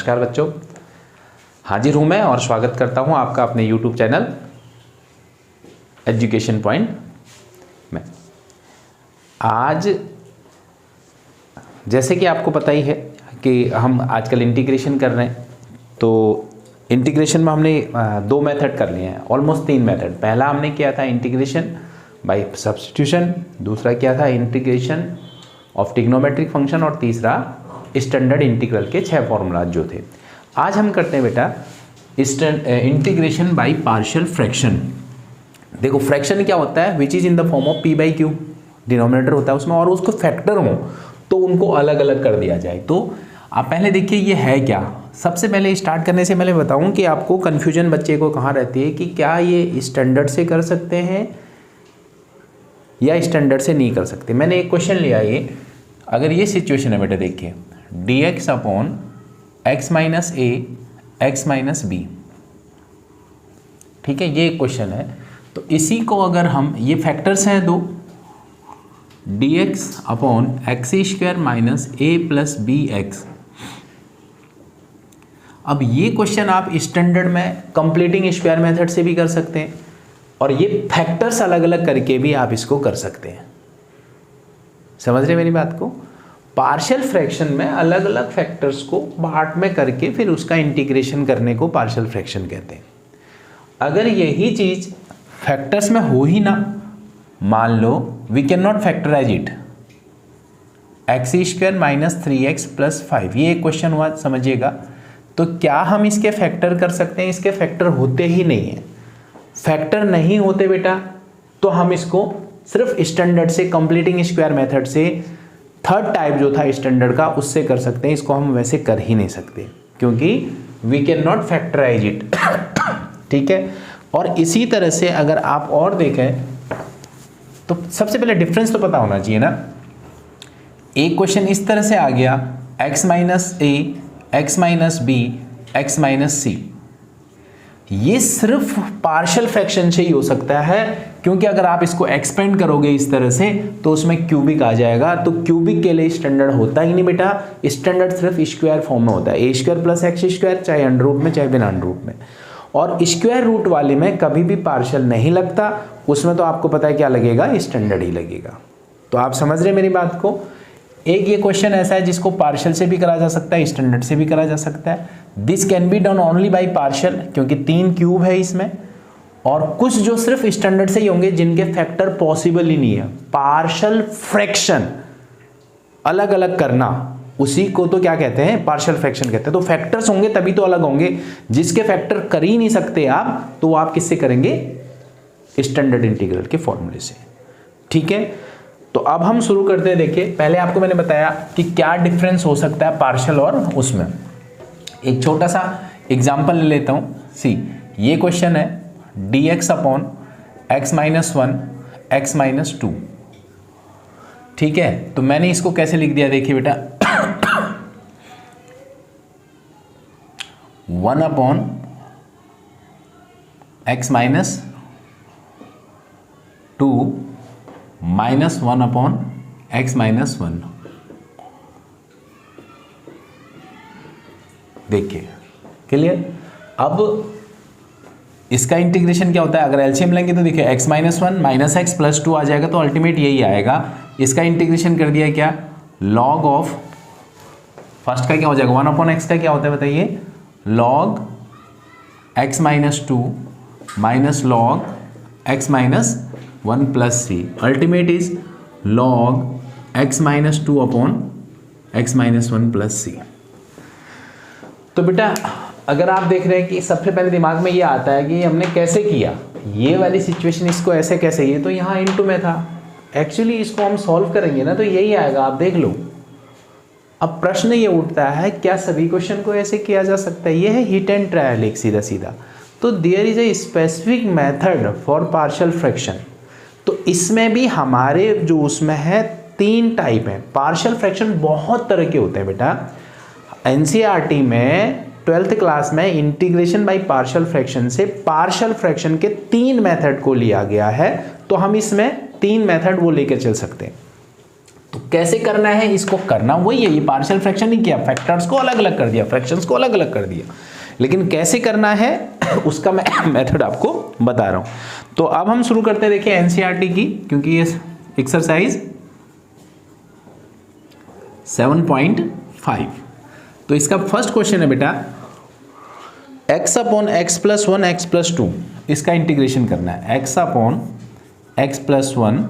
नमस्कार बच्चों, हाजिर हूँ मैं और स्वागत करता हूँ आपका अपने YouTube चैनल एजुकेशन पॉइंट में। आज जैसे कि आपको पता ही है कि हम आजकल इंटीग्रेशन कर रहे हैं, तो इंटीग्रेशन में हमने दो मेथड कर लिए हैं, ऑलमोस्ट तीन मेथड। पहला हमने किया था इंटीग्रेशन बाय सब्स्टिट्यूशन, दूसरा किया था इंटीग्रेशन ऑफ ट्रिग्नोमेट्रिक फंक्शन और तीसरा स्टैंडर्ड इंटीग्रल के 6 फॉर्मूला जो थे। आज हम करते हैं बेटा इंटीग्रेशन बाय पार्शियल फ्रैक्शन। देखो फ्रैक्शन क्या होता है, which is in the form of p by Q, denominator होता है उसमें, और उसको फैक्टर हो तो उनको अलग अलग कर दिया जाए। तो आप पहले देखिए ये है क्या। सबसे पहले स्टार्ट करने से पहले बताऊं कि आपको कन्फ्यूजन बच्चे को कहाँ रहती है कि क्या ये स्टैंडर्ड से कर सकते हैं या स्टैंडर्ड से नहीं कर सकते। मैंने एक क्वेश्चन लिया, ये अगर ये सिचुएशन है बेटा, देखिए dx upon x minus a x minus B, ठीक है, ये एक क्वेश्चन है। तो इसी को अगर हम, ये फैक्टर्स हैं दो, dx upon x square minus a plus b x. अब ये क्वेश्चन आप स्टैंडर्ड में कंप्लीटिंग स्क्वायर मेथड से भी कर सकते हैं और ये फैक्टर्स अलग अलग करके भी आप इसको कर सकते हैं। समझ रहे मेरी बात को। पार्शियल फ्रैक्शन में अलग अलग फैक्टर्स को पार्ट में करके फिर उसका इंटीग्रेशन करने को पार्शियल फ्रैक्शन कहते हैं। अगर यही चीज फैक्टर्स में हो ही ना, मान लो we can not factorise it, x square minus 3x plus 5, ये एक क्वेश्चन हुआ, समझिएगा। तो क्या हम इसके फैक्टर कर सकते हैं? इसके फैक्टर होते ही नहीं है। फैक्टर नहीं होते बेटा तो हम इसको सिर्फ स्टैंडर्ड से, कंप्लीटिंग स्क्वायर मेथड से, थर्ड टाइप जो था स्टैंडर्ड का, उससे कर सकते हैं। इसको हम वैसे कर ही नहीं सकते क्योंकि we can not factorise it, ठीक है। और इसी तरह से अगर आप और देखें तो सबसे पहले डिफरेंस तो पता होना चाहिए ना। एक क्वेश्चन इस तरह से आ गया, x minus a x minus b x minus c, ये सिर्फ पार्शियल फ्रैक्शन से ही हो सकता है, क्योंकि अगर आप इसको एक्सपेंड करोगे इस तरह से तो उसमें क्यूबिक आ जाएगा। तो क्यूबिक के लिए स्टैंडर्ड होता ही नहीं बेटा, स्टैंडर्ड सिर्फ स्क्वायर फॉर्म में होता है, ए स्क्वायर प्लस एक्स स्क्वायर, चाहे अंडर रूट में चाहे बिना अंडर रूट में। और स्क्वायर रूट वाले में कभी भी पार्शियल नहीं लगता, उसमें तो आपको पता है क्या लगेगा, स्टैंडर्ड ही लगेगा। तो आप समझ रहे मेरी बात को। एक ये क्वेश्चन ऐसा है जिसको पार्शियल से भी करा जा सकता है, स्टैंडर्ड से भी करा जा सकता है। This can be done only by partial, क्योंकि 3 क्यूब है इसमें, और कुछ जो सिर्फ स्टैंडर्ड से ही होंगे जिनके फैक्टर पॉसिबल ही नहीं है। पार्शियल फ्रैक्शन अलग अलग करना, उसी को तो क्या कहते हैं, पार्शियल फ्रैक्शन कहते हैं। तो फैक्टर्स होंगे तभी तो अलग होंगे। जिसके फैक्टर कर ही नहीं सकते आप, तो आप किससे करेंगे, स्टैंडर्ड इंटीग्रल के फॉर्मूले से, ठीक है। तो अब हम शुरू करते हैं। देखिए पहले आपको मैंने बताया कि क्या डिफरेंस हो सकता है पार्शियल और उसमें। एक छोटा सा एग्जांपल ले लेता हूं। सी, ये क्वेश्चन है dx upon x minus 1 x minus 2, ठीक है। तो मैंने इसको कैसे लिख दिया, देखिए बेटा 1 upon x minus 2 minus 1 upon x minus 1। देखिए क्लियर। अब इसका इंटीग्रेशन क्या होता है, अगर एलसीएम लेंगे तो देखिए x minus 1 minus x plus 2 आ जाएगा, तो अल्टीमेट यही आएगा। इसका इंटीग्रेशन कर दिया क्या, लॉग ऑफ, फर्स्ट का क्या हो जाएगा, 1 अपॉन एक्स का क्या होता है बताइए, log x minus 2 minus log x minus 1 plus c, ultimate is log x minus 2 upon x minus 1 plus c. तो बेटा अगर आप देख रहे हैं कि सबसे पहले दिमाग में ये आता है कि हमने कैसे किया ये वाली सिचुएशन, इसको ऐसे कैसे, ये तो यहाँ इनटू में था। एक्चुअली इसको हम सॉल्व करेंगे ना तो यही आएगा, आप देख लो। अब प्रश्न ये उठता है, क्या सभी क्वेश्चन को ऐसे किया जा सकता है? ये है हिट एंड ट्रायल, एक सीधा सीधा। तो there is a specific method for partial fraction. तो इसमें भी हमारे जो उसमें है 3 टाइप है। पार्शियल फ्रैक्शन बहुत तरह के होते हैं बेटा। एनसीईआरटी में 12th क्लास में इंटीग्रेशन बाय पार्शियल फ्रैक्शन से पार्शियल फ्रैक्शन के 3 मेथड को लिया गया है। तो हम इसमें 3 मेथड वो लेकर चल सकते हैं। तो कैसे करना है इसको, करना वही है, ये पार्शियल फ्रैक्शन नहीं किया, फैक्टर्स को अलग अलग कर दिया, फ्रैक्शंस को अलग अलग कर दिया, लेकिन कैसे करना है उसका मैं मेथड आपको बता रहा हूं। तो अब हम शुरू करते हैं, देखिए एनसीईआरटी की, क्योंकि ये एक्सरसाइज 7.5। तो इसका फर्स्ट क्वेश्चन है बेटा, x upon x plus one x plus to, इसका इंटीग्रेशन करना है, x upon x plus one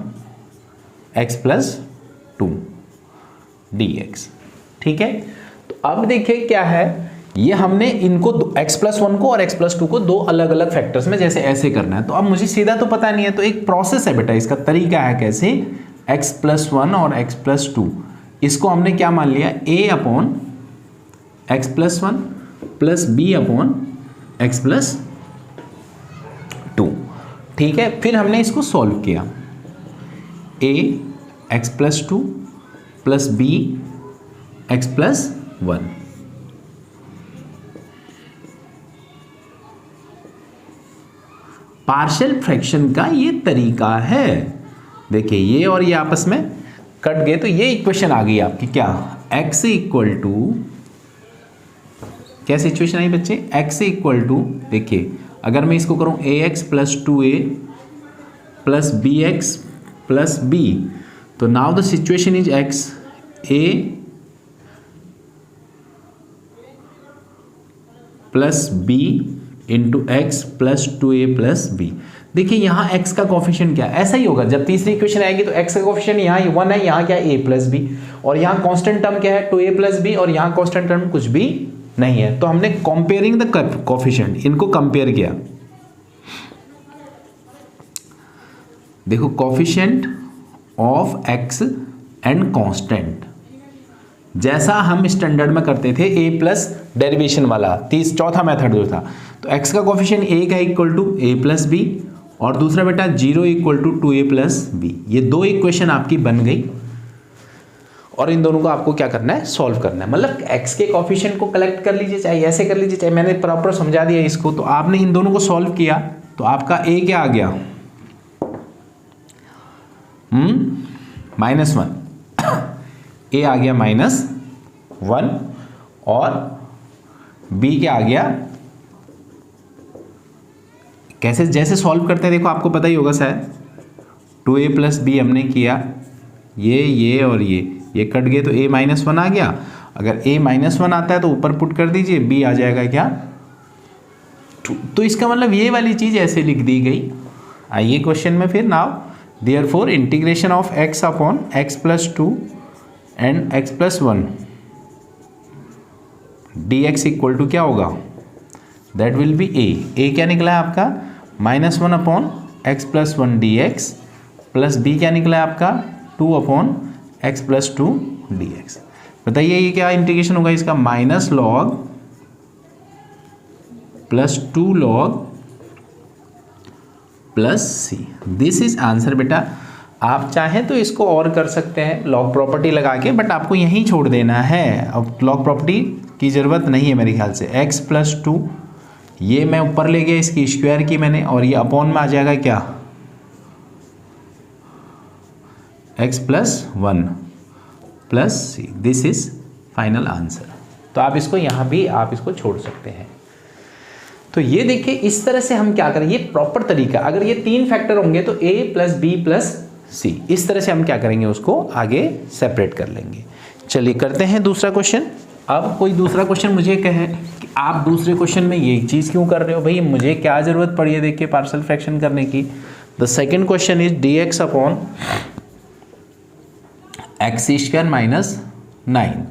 x plus to dx। ठीक है, तो अब देखिए क्या है, ये हमने इनको x प्लस वन को और x प्लस टू को दो अलग अलग फैक्टर्स में जैसे ऐसे करना है। तो अब मुझे सीधा तो पता नहीं है, तो एक प्रोसेस है बेटा, इसका तरीका है कैसे, x प्लस वन और x प्लस टू, इसको हमने क्या मान लिया, a upon x plus one plus b upon x plus two. ठीक है, फिर हमने इसको सॉल्व किया, a x plus two plus b x plus one. Partial fraction का ये तरीका है। देखिए ये और ये आपस में कट गए, तो ये इक्वेशन आ गई आपकी, क्या, x इक्वल टू, क्या सिचुएशन आई बच्चे, x इक्वल टू, देखिए अगर मैं इसको करूं ax plus two a plus b x plus b, तो now the situation is x a plus b into x plus two a plus b. देखिए यहाँ x का कोफिशिएंट क्या है, ऐसा ही होगा, जब तीसरी इक्वेशन आएगी तो x का कोफिशिएंट यहाँ 1 है, यहाँ क्या है a प्लस बी, और यहाँ कांस्टेंट टर्म क्या है 2a प्लस बी, और यहाँ कांस्टेंट टर्म कुछ भी नहीं है। तो हमने कंपेयरिंग द कोफिशिएंट, इनको कंपेयर किया, देखो coefficient of x and constant, जैसा हम स्टैंडर्ड में करते थे a प्लस डेरिवेशन वाला चौथा मेथड जो था, तो x का कोफिशिएंट a का equal to a plus b, और दूसरा बेटा 0 equal to 2a plus B. ये दो इक्वेशन आपकी बन गई, और इन दोनों को आपको क्या करना है, सॉल्व करना है। मतलब x के कोफिशिएंट को कलेक्ट कर लीजिए, चाहे ऐसे कर लीजिए, चाहे मैंने प्रॉपर समझा दिया इसको। तो आपने इन दोनों को सॉल्व किया, तो आपका a क्या आ गया, -1, a आ गया -1, और b क्या आ गया, कैसे जैसे सॉल्व करते हैं देखो आपको पता ही होगा शायद, 2a प्लस बी हमने किया, ये और ये कट गए, तो a -1 आ गया। अगर a -1 आता है तो ऊपर पुट कर दीजिए, b आ जाएगा क्या 2। तो इसका मतलब ये वाली चीज ऐसे लिख दी गई। आइए क्वेश्चन में फिर, now therefore integration of x upon x plus two and x plus one dx equal to क्या होगा, दैट विल बी a क्या निकला है आपका, -1 upon x plus one D x, plus b क्या निकला है आपका 2 upon x plus to D x. बताइए ये क्या इंटीग्रेशन होगा इसका, minus log plus 2 log plus c। This is answer बेटा। आप चाहें तो इसको और कर सकते हैं लॉग प्रॉपर्टी लगा के, बट आपको यहीं छोड़ देना है, अब लॉग प्रॉपर्टी की ज़रूरत नहीं है मेरे ख्याल से। x प्लस टू, ये मैं ऊपर ले गया, इसकी स्क्वायर की मैंने, और ये अपॉन में आ जाएगा क्या, x plus one plus c. This is final answer. तो आप इसको यहाँ भी आप इसको छोड़ सकते हैं। तो ये देखिए इस तरह से हम क्या करें, ये प्रॉपर तरीका, अगर ये तीन फैक्टर होंगे तो a प्लस बी प्लस सी, इस तरह से हम क्या करेंगे, उसको आगे सेपरेट कर लेंगे। चलिए करते हैं दूसरा क्वेश्चन। अब कोई दूसरा क्वेश्चन मुझे कहे कि आप दूसरे क्वेश्चन में ये चीज़ क्यों कर रहे हो, भाई मुझे क्या ज़रूरत पड़ी है देखिए पार्शियल फ्रैक्शन करने की। The second question is dx upon x square minus 9।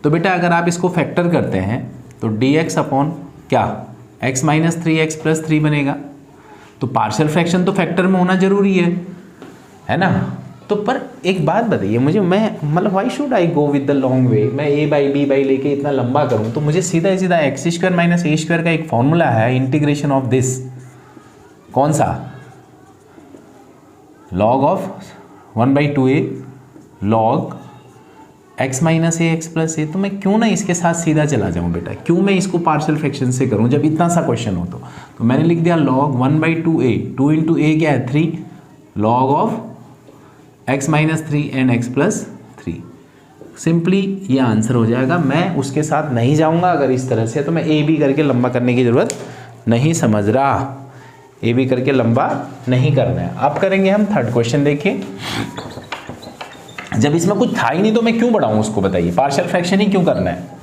तो बेटा अगर आप इसको फैक्टर करते हैं तो dx अपॉन क्या, x माइनस 3x प्लस 3 बनेगा। तो पार्शियल फ्रैक्शन तो फैक्टर में होना जरूरी है ना। तो पर एक बात बताइए मुझे, मैं मतलब why should I go with the long way, मैं a बाई बी बाई लेके इतना लंबा करूं, तो मुझे सीधा सीधा x square minus a square का एक फॉर्मूला है, इंटीग्रेशन ऑफ दिस, कौन सा, log of 1/2a log x minus a x plus a. तो मैं क्यों ना इसके साथ सीधा चला जाऊं बेटा, क्यों मैं इसको पार्शियल फ्रैक्शन से करूं जब इतना सा क्वेश्चन हो। तो मैंने लिख दिया लॉग 1/2a, 2 इंटू a क्या है 3, log of x minus 3 and x plus 3। Simply ये आंसर हो जाएगा। मैं उसके साथ नहीं जाऊंगा अगर इस तरह से, तो मैं ए बी करके लंबा करने की ज़रूरत नहीं समझ रहा, ए बी करके लंबा नहीं करना है। अब करेंगे हम थर्ड क्वेश्चन। देखिए जब इसमें कुछ था ही नहीं तो मैं क्यों बढ़ाऊं उसको, बताइए, पार्शियल फ्रैक्शन ही क्यों करना है।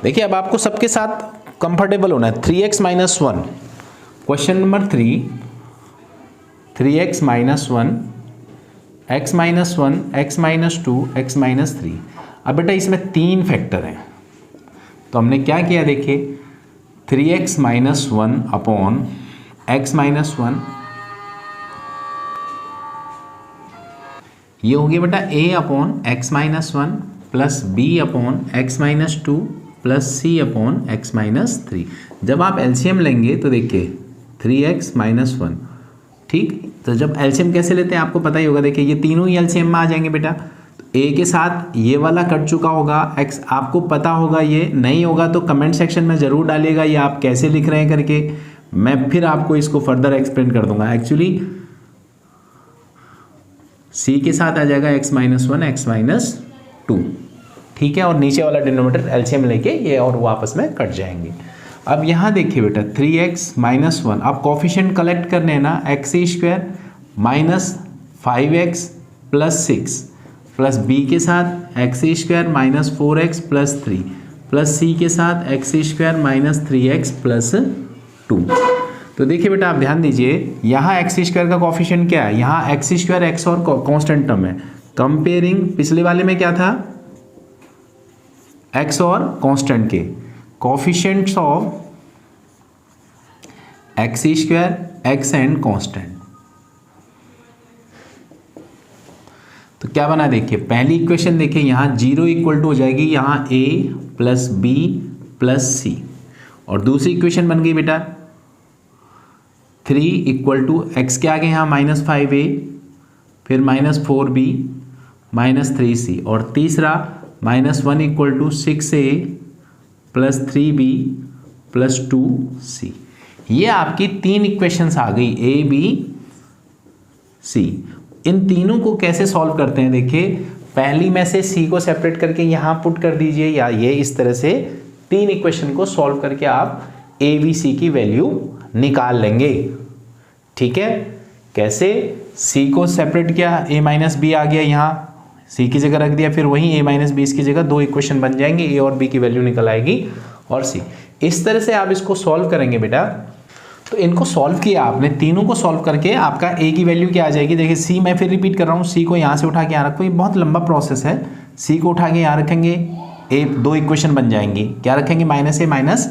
देखिए अब आपको सबके साथ कंफर्टेबल होना है। 3x minus 1, question number 3, 3x minus 1, x minus 1, x minus 2, x minus 3। अब बेटा इसमें 3 फैक्टर हैं, तो हमने क्या किया, देखिए 3x minus 1 upon x minus 1, ये हो गया बेटा a upon x minus 1 plus b upon x minus 2 plus c upon x minus 3। जब आप एलसीएम लेंगे तो देखिए 3x माइनस 1, ठीक। तो जब एलसीएम कैसे लेते हैं आपको पता ही होगा। देखिए ये तीनों ही एलसीएम में आ जाएंगे बेटा। तो a के साथ ये वाला कट चुका होगा, x आपको पता होगा, ये नहीं होगा तो कमेंट सेक्शन में ज़रूर डालिएगा ये आप कैसे लिख रहे हैं करके, मैं फिर आपको इसको फर्दर एक्सप्लेन कर दूंगा। एक्चुअली c के साथ आ जाएगा x माइनस 1, x माइनस 2, ठीक है, और नीचे वाला डिनोमिनेटर एलसीएम लेके ये और वो आपस में कट जाएंगे। अब यहाँ देखिए बेटा 3x माइनस 1, आप कॉफिशिएंट कलेक्ट करने हैं ना, x square minus 5x plus 6 plus b के साथ x square minus 4x plus 3 plus c के साथ x square minus 3x plus 2। तो देखिए बेटा आप ध्यान दीजिए, यहाँ एक्स स्क्वायर का कॉफिशिएंट क्या है, यहाँ एक्स स्क्वायर एक्स और कांस्टेंट टर्म है। कंपेयरिंग पिछले वाले में क्या था, एक्स और कांस्टेंट के coefficients of x square x and constant. तो क्या बना, देखिए पहली इक्वेशन देखिए, यहाँ 0 इक्वल टू हो जाएगी यहाँ a प्लस बी प्लस सी, और दूसरी इक्वेशन बन गई बेटा 3 इक्वल टू एक्स के आगे यहाँ माइनस 5a फिर माइनस 4b माइनस 3c, और तीसरा minus 1 equal to 6a plus 3b plus 2c। ये आपकी 3 इक्वेशंस आ गई a b c। इन तीनों को कैसे सॉल्व करते हैं, देखिए पहली में से c को सेपरेट करके यहाँ पुट कर दीजिए, या ये इस तरह से 3 इक्वेशन को सॉल्व करके आप a b c की वैल्यू निकाल लेंगे, ठीक है। कैसे, c को सेपरेट किया, a माइनस बी आ गया, यहाँ c की जगह रख दिया, फिर वहीं a माइनस बी की जगह 2 इक्वेशन बन जाएंगे, a और b की वैल्यू निकल आएगी और c। इस तरह से आप इसको सॉल्व करेंगे बेटा। तो इनको सॉल्व किया आपने, तीनों को सॉल्व करके आपका a की वैल्यू क्या आ जाएगी, देखिए c, मैं फिर रिपीट कर रहा हूँ, c को यहाँ से उठा के यहाँ रखो, ये बहुत लंबा प्रोसेस है। c को उठा के यहाँ रखेंगे, a 2 इक्वेशन बन जाएंगी, क्या रखेंगे, माइनस a माइनस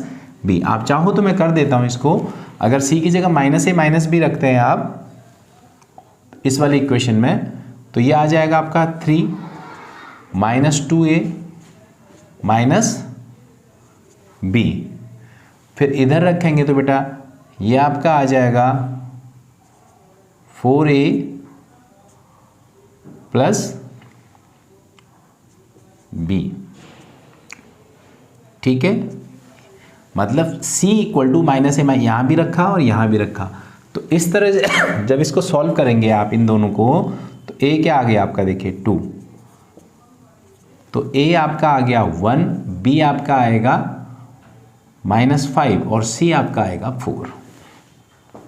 बी। आप चाहो तो मैं कर देता हूँ इसको, अगर c की जगह माइनस a माइनस बी रखते हैं आप इस वाली इक्वेशन में, तो ये आ जाएगा आपका 3 माइनस 2a माइनस b। फिर इधर रखेंगे तो बेटा ये आपका आ जाएगा 4a प्लस b, ठीक है। मतलब c इक्वल टू माइनस ए, मैं यहाँ भी रखा और यहाँ भी रखा। तो इस तरह से जब इसको सॉल्व करेंगे आप इन दोनों को, तो a क्या आ गया आपका, देखिए 2, तो a आपका आ गया 1, b आपका आएगा -5 और c आपका आएगा 4,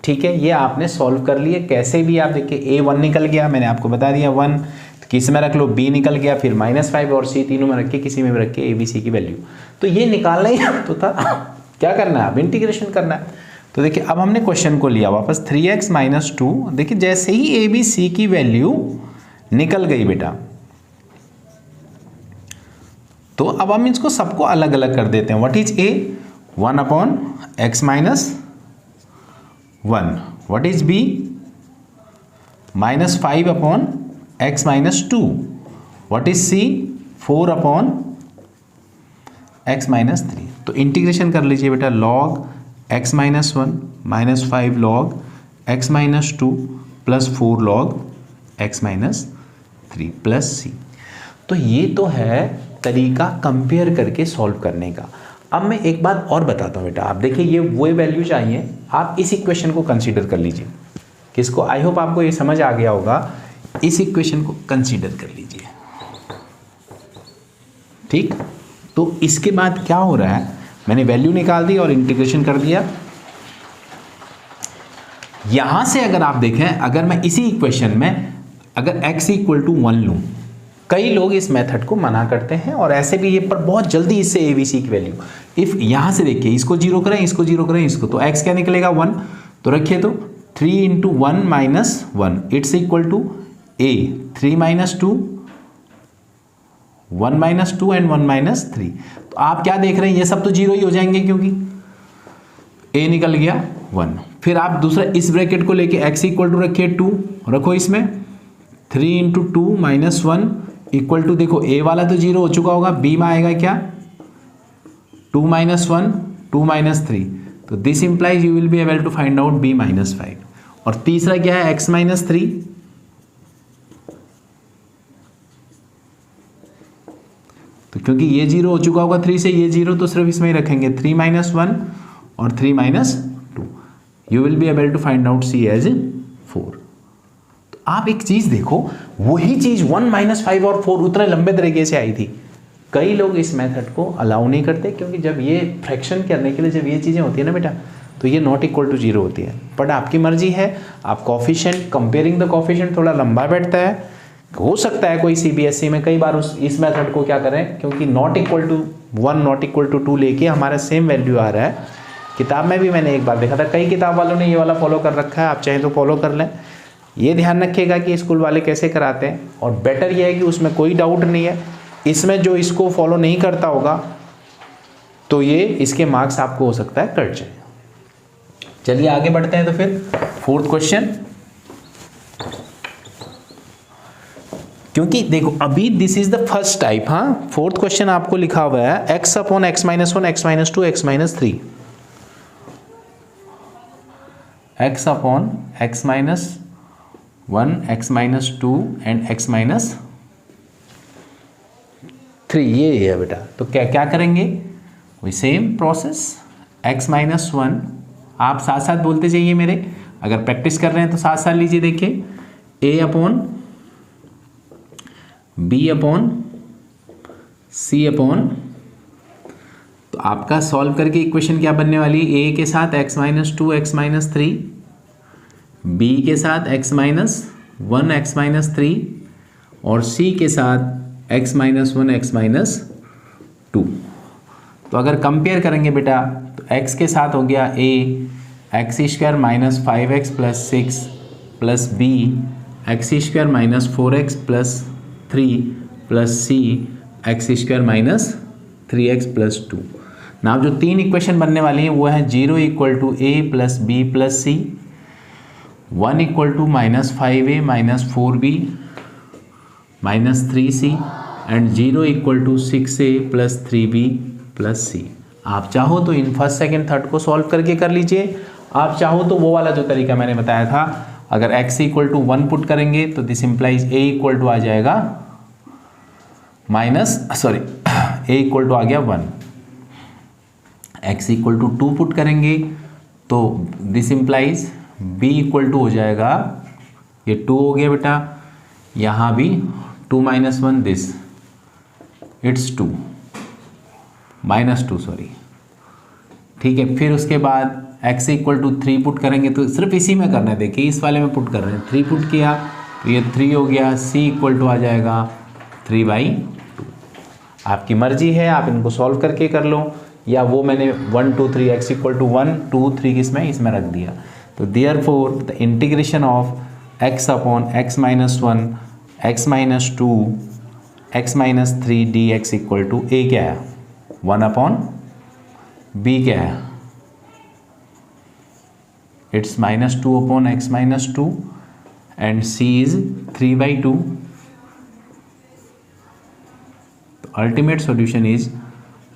ठीक है। ये आपने सॉल्व कर लिए कैसे भी। आप देखिए a 1 निकल गया, मैंने आपको बता दिया 1, तो किस में रख लो, b निकल गया, फिर -5 और c, तीनों में रख के किसी में भी रख के a b c की वैल्यू। तो ये निकालना ही तो था, क्या करना है, अब इंटीग्रेशन करना है। तो देखिए अब हमने क्वेश्चन को लिया वापस 3x माइनस 2, देखिए जैसे ही a b c की वैल्यू निकल गई बेटा, तो अब हम इसको सबको अलग अलग कर देते हैं। What is a, 1 upon x minus 1, what is b, -5 upon x minus 2, what is c, 4 upon x minus 3। तो इंटीग्रेशन कर लीजिए बेटा, log x minus 1 -5 log x minus 2 plus 4 log x minus 3 plus c। तो ये तो है तरीका compare करके सॉल्व करने का। अब मैं एक बात और बताता हूँ बेटा, आप देखिए ये वो वैल्यू चाहिए, आप इस इक्वेशन को कंसीडर कर लीजिए। किसको, आई होप आपको ये समझ आ गया होगा, इस इक्वेशन को कंसीडर कर लीजिए। ठीक, तो इसके बाद क्या हो रहा है, मैंने वैल्यू निकाल दी और इंटीग्रेशन कर दिया। यहां से अगर आप देखें, अगर मैं इसी इक्वेशन में अगर x इक्वल टू 1 लूँ, कई लोग इस मेथड को मना करते हैं और ऐसे भी ये पर बहुत जल्दी इससे ABC की वैल्यू, इफ यहां से देखिए इसको जीरो करें, इसको जीरो करें, इसको, तो x क्या निकलेगा 1, तो रखिए तो 3 into 1 minus 1 it's equal to a 3 minus 2 1 minus 2 and 1 minus 3। तो आप क्या देख रहे हैं, ये सब तो जीरो ही हो जाएंगे क्योंकि a निकल गया 1। फिर आप दूसरा इस ब्रैकेट को लेके x इक्वल टू रखिए 2, रखो इसमें 3 इंटू 2 माइनस 1 इक्वल टू, देखो a वाला तो जीरो हो चुका होगा, b में आएगा क्या 2 माइनस 1 2 माइनस 3, तो this implies you will be able to find out b minus 5। और तीसरा क्या है x माइनस 3, तो क्योंकि ये जीरो हो चुका होगा 3 से, ये जीरो तो सिर्फ इसमें ही रखेंगे 3 माइनस 1 और 3 minus 2, you will be able to find out c as 4। तो आप एक चीज देखो, वही चीज 1 माइनस 5 और 4 उतने लंबे तरीके से आई थी। कई लोग इस मेथड को अलाउ नहीं करते क्योंकि जब ये फ्रैक्शन करने के लिए जब ये चीजें होती है ना बेटा, तो ये नॉट इक्वल टू जीरो होती है। बट आपकी मर्जी है, आप कोफिशिएंट कंपेयरिंग द कोफिशिएंट थोड़ा लंबा बैठता है, हो सकता है कोई CBSE में कई बार इस मेथड को क्या करें, क्योंकि not equal to 1 not equal to 2 लेके हमारा सेम वैल्यू आ रहा है। किताब में भी मैंने एक बार देखा था, कई किताब वालों ने ये वाला फॉलो कर रखा है, आप चाहें तो फॉलो कर लें। ये ध्यान रखिएगा कि स्कूल वाले कैसे कराते हैं, और बेटर ये है कि उसमें कोई डाउट नहीं है। इसमें जो इसको फॉलो नहीं करता होगा तो ये इसके मार्क्स आपको हो सकता है कट जाए। चलिए आगे बढ़ते हैं। तो फिर फोर्थ क्वेश्चन, क्योंकि देखो अभी this is the first type, हाँ फोर्थ क्वेश्चन आपको लिखा हुआ है x upon x minus 1 x minus 2 x minus 3, x upon x minus 1 x minus 2 and x minus 3, ये है बेटा। तो क्या क्या करेंगे, वही सेम प्रोसेस, x माइनस 1, आप साथ साथ बोलते जाइए मेरे, अगर प्रैक्टिस कर रहे हैं तो साथ साथ लीजिए। देखिए a upon b upon c upon, तो आपका सॉल्व करके इक्वेशन क्या बनने वाली है, a के साथ x minus 2 x minus 3, b के साथ x माइनस 1 x माइनस 3 और c के साथ x माइनस 1 x माइनस 2। तो अगर कंपेयर करेंगे बेटा तो x के साथ हो गया a x square minus 5x plus 6 plus b x square minus 4x plus 3 plus c x square minus 3x plus 2। ना जो तीन इक्वेशन बनने वाली हैं वो है 0 equal to a plus b plus c, 1 equal to minus 5a minus 4b minus 3c and 0 equal to 6a plus 3b plus c। आप चाहो तो इन फर्स्ट सेकंड थर्ड को सॉल्व करके कर लीजिए, आप चाहो तो वो वाला जो तरीका मैंने बताया था, अगर x इक्वल टू 1 पुट करेंगे तो this implies a equal to आ जाएगा माइनस a इक्वल टू आ गया 1, x इक्वल टू 2 पुट करेंगे तो this implies b equal to हो जाएगा, ये 2 हो गया बेटा, यहाँ भी 2 minus 1 this it's 2 minus 2 sorry, ठीक है। फिर उसके बाद x इक्वल टू 3 पुट करेंगे, तो सिर्फ इसी में करना है, देखिए इस वाले में पुट कर रहे हैं, 3 पुट किया तो ये 3 हो गया, c इक्वल टू आ जाएगा 3/2। आपकी मर्जी है, आप इनको सॉल्व करके कर लो, या वो मैंने 1 2 3 x इक्वल टू 1 2 3 इसमें रख दिया। तो therefore the integration of x upon x minus 1 x minus 2 x minus 3 dx equal to a क्या है 1 अपॉन b क्या है, it's minus 2 upon x minus 2 and c is 3/2। तो ultimate solution is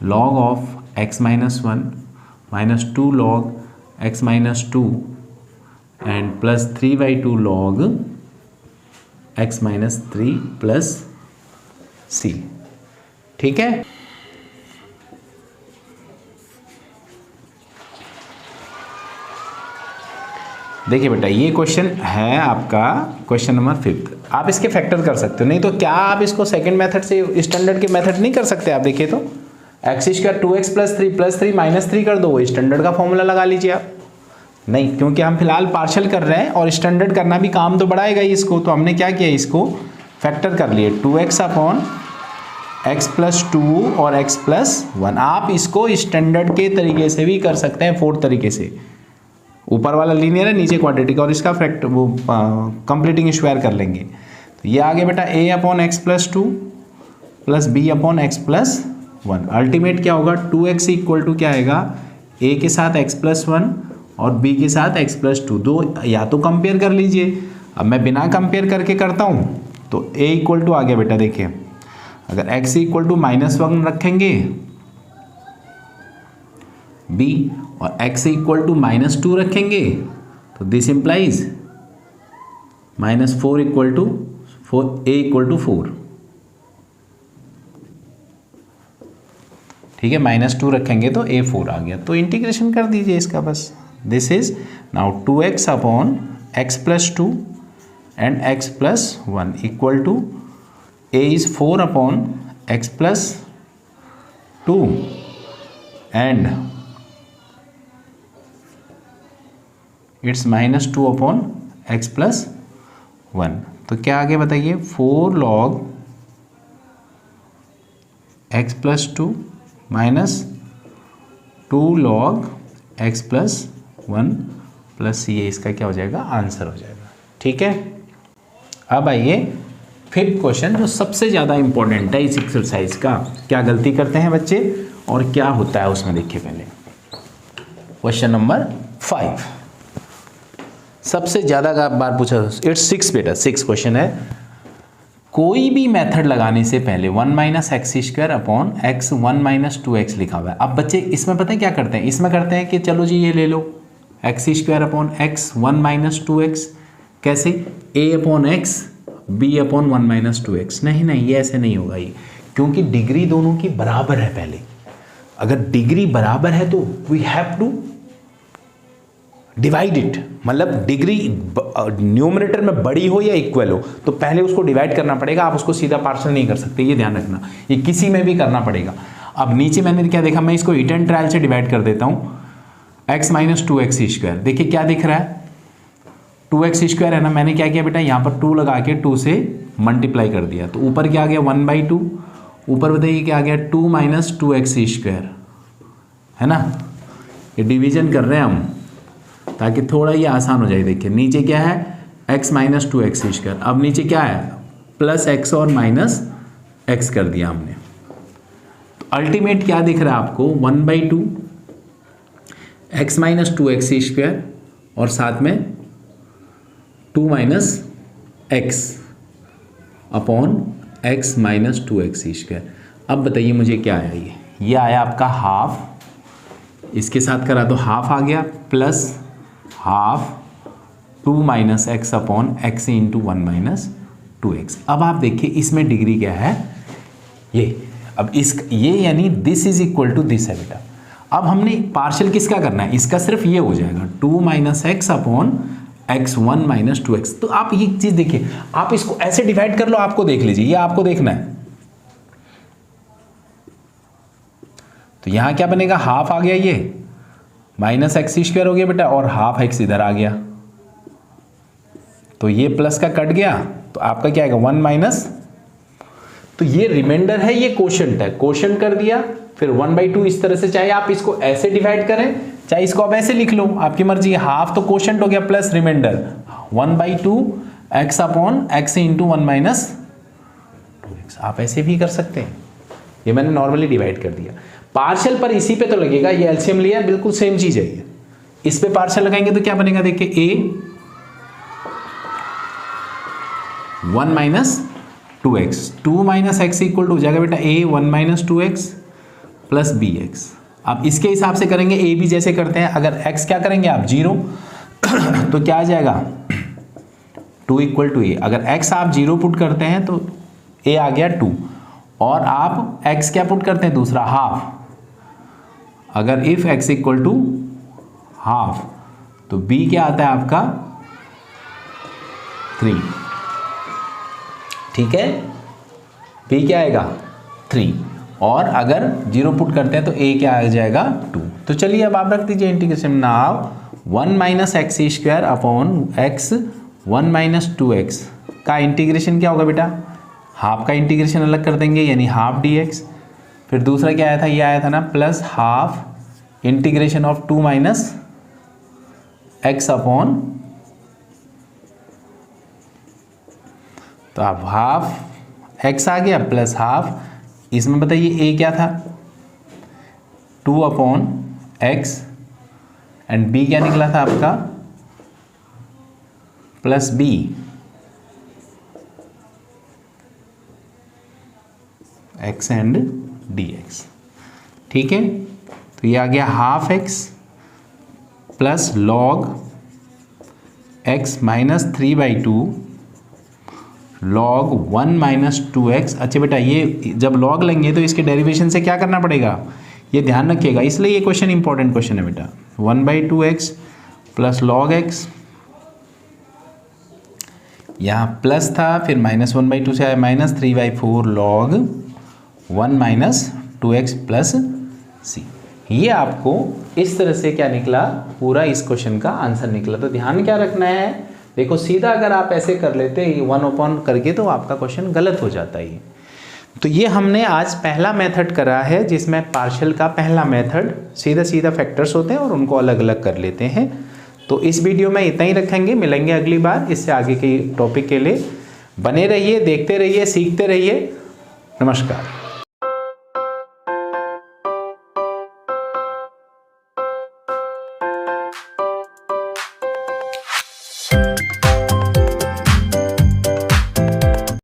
log of x minus 1 minus 2 log x minus 2 and plus 3/2 log x minus 3 plus c, ठीक है। देखिए बेटा ये क्वेश्चन है आपका क्वेश्चन नंबर 5। आप इसके फैक्टर कर सकते हो, नहीं तो क्या आप इसको सेकंड मेथड से स्टैंडर्ड के मेथड नहीं कर सकते। आप देखिए तो एक्स स्क्वायर 2x + 3 माइनस 3 कर दो, वो स्टैंडर्ड का फॉर्मूला लगा लीजिए आप। नहीं, क्योंकि हम फिलहाल पार्शियल कर रहे हैं और स्टैंडर्ड करना भी काम तो बढ़ाएगा ही इसको, तो हमने क्या किया, इसको फैक्टर कर लिए 2x अपॉन x + 2 और x + 1। आप इसको स्टैंडर्ड के तरीके से भी कर सकते हैं, फोर्थ तरीके से। ऊपर वाला लीनियर है, नीचे क्वाड्रेटिक, और इसका फैक्टर वो कंप्लीटिंग स्क्वायर कर लेंगे। तो ये आगे बेटा a upon x + 2 plus b upon x + 1। Ultimate क्या होगा, 2x इक्वल टू क्या आएगा, a के साथ x + 1 और b के साथ x + 2। दो या तो कंपेयर कर लीजिए। अब मैं बिना कंपेयर करके करता हूँ तो a इक्वल टू आ गया बेटा, देखिए अगर x इक्वल टू -1 रखेंगे b और x इक्वल टू -2 रखेंगे तो this implies -4 equal to 4, a equal to 4। ठीक है, -2 रखेंगे तो a 4 आ गया। तो इंटीग्रेशन कर दीजिए इसका बस। This is now 2x upon x + 2 and x + 1 equal to a is 4 upon x + 2 and it's -2 upon x + 1। तो क्या आगे बताइए, 4 log x + 2 minus 2 log x + 1 plus ये इसका क्या हो जाएगा, आंसर हो जाएगा। ठीक है, अब आइए फिफ्थ क्वेश्चन जो सबसे ज़्यादा इंपॉर्टेंट है इस एक्सरसाइज का। क्या गलती करते हैं बच्चे और क्या होता है उसमें, देखिए पहले क्वेश्चन नंबर 5 सबसे ज़्यादा बार पूछा। इट्स 6 बेटा, 6 क्वेश्चन है। कोई भी मेथड लगाने से पहले 1 - x² अपॉन x 1 - 2x लिखा हुआ है। अब बच्चे इसमें पता है क्या करते हैं, इसमें करते हैं कि चलो जी ये ले लो x² अपॉन x 1 - 2x। कैसे, a upon x b upon 1 - 2x। नहीं नहीं, ये ऐसे नहीं होगा ये, क्योंकि डिग्री दोनों की बराबर है। पहले अगर डिग्री बराबर है तो we have to divide it, मतलब डिग्री न्यूमरेटर में बड़ी हो या इक्वल हो तो पहले उसको डिवाइड करना पड़ेगा। आप उसको सीधा पार्शियल नहीं कर सकते, ये ध्यान रखना, ये किसी में भी करना पड़ेगा। अब नीचे मैंने क्या देखा, मैं इसको हीट एंड ट्रायल से डिवाइड कर देता हूँ। x - 2x², देखिए क्या दिख रहा है, 2x² है ना। मैंने क्या किया बेटा, यहाँ पर 2 लगा के 2 से मल्टीप्लाई कर दिया, तो ऊपर क्या आ गया 1/2। ऊपर बताइए क्या आ गया, 2 - 2x² है ना। ये डिवीजन कर रहे हैं हम ताकि थोड़ा ये आसान हो जाए। देखिए नीचे क्या है, x - 2x²। अब नीचे क्या है, प्लस x और माइनस x कर दिया हमने। तो अल्टीमेट क्या दिख रहा है आपको, 1/2 x - 2x² और साथ में 2 - x अपॉन x - 2x²। अब बताइए मुझे क्या आया, ये आया आपका हाफ, इसके साथ करा तो हाफ आ गया, plus half 2 - x upon x into 1 - 2x। अब आप देखिए इसमें डिग्री क्या है, ये अब ये यानी this is equal to this है बेटा। अब हमने पार्शियल किसका करना है, इसका सिर्फ ये हो जाएगा 2 - x अपॉन x 1 - 2x। तो आप ये चीज देखिए, आप इसको ऐसे डिवाइड कर लो, आपको देख लीजिए, ये आपको देखना है। तो यहां क्या बनेगा, हाफ आ गया, ये -x² हो गया बेटा, और हाफ x इधर आ गया, तो ये प्लस का कट गया, तो आपका क्या आएगा 1 माइनस। तो ये रिमाइंडर है, ये क्वोशंट है, क्वोशंट कर दिया, फिर 1/2 इस तरह से, चाहे आप इसको ऐसे डिवाइड करें चाहे इसको आप ऐसे लिख लो, आपकी मर्जी। हाफ तो क्वोशंट हो गया plus remainder 1/2 x upon x into 1 - 2x। आप ऐसे भी कर सकते हैं, ये मैंने नॉर्मली डिवाइड कर दिया। पार्शियल पर इसी पे तो लगेगा, ये एलसीएम लिया, बिल्कुल सेम चीज है ये। इस पे पार्शियल लगाएंगे तो क्या बनेगा, देखिए a 1 - 2x, 2 - x equal to हो जाएगा बेटा a 1 - 2x प्लस bx। अब इसके हिसाब से करेंगे, a भी जैसे करते हैं, अगर x क्या करेंगे आप 0 तो क्या आ जाएगा 2 इक्वल टू a। अगर x आप 0 पुट करते हैं तो a आ गया 2, और आप x क्या पुट करते हैं दूसरा हाफ। अगर if x equal to half तो b क्या आता है आपका 3। ठीक है, b क्या आएगा 3, और अगर 0 पुट करते हैं तो a क्या आ जाएगा 2। तो चलिए अब आप रख दीजिए integration. Now 1 minus x square upon x 1 minus 2x का इंटीग्रेशन क्या होगा बेटा, हाफ का इंटीग्रेशन अलग कर देंगे यानी हाफ dx। फिर दूसरा क्या आया था, ये आया था ना plus half integration of 2 minus x upon, तो अब हाफ एक्स आ गया प्लस हाफ, इसमें बताइए a क्या था 2 अपॉन एक्स एंड b क्या निकला था आपका plus b। x and dx, ठीक है। तो ये आ गया half x plus log x minus 3/2 log 1 minus 2x। अच्छा बेटा, ये जब लॉग लेंगे तो इसके डेरिवेशन से क्या करना पड़ेगा, ये ध्यान रखिएगा, इसलिए ये क्वेश्चन इंपॉर्टेंट क्वेश्चन है बेटा। 1/2x प्लस लॉग x, यहाँ प्लस था फिर माइनस 1/2 से आया minus 3/4 log 1 minus 2x plus c। ये आपको इस तरह से क्या निकला, पूरा इस क्वेश्चन का आंसर निकला। तो ध्यान क्या रखना है, देखो सीधा अगर आप ऐसे कर लेते 1/, करके तो आपका क्वेश्चन गलत हो जाता है। तो ये हमने आज पहला मेथड करा है जिसमें पार्शियल का पहला मेथड सीधा सीधा फैक्टर्स होते हैं और उनको अलग अलग कर लेते हैं। तो इस वीडियो में इतना ही रखेंगे, मिलेंगे अगली बार इससे आगे के टॉपिक के लिए। बने रहिए, देखते रहिए, सीखते रहिए। नमस्कार।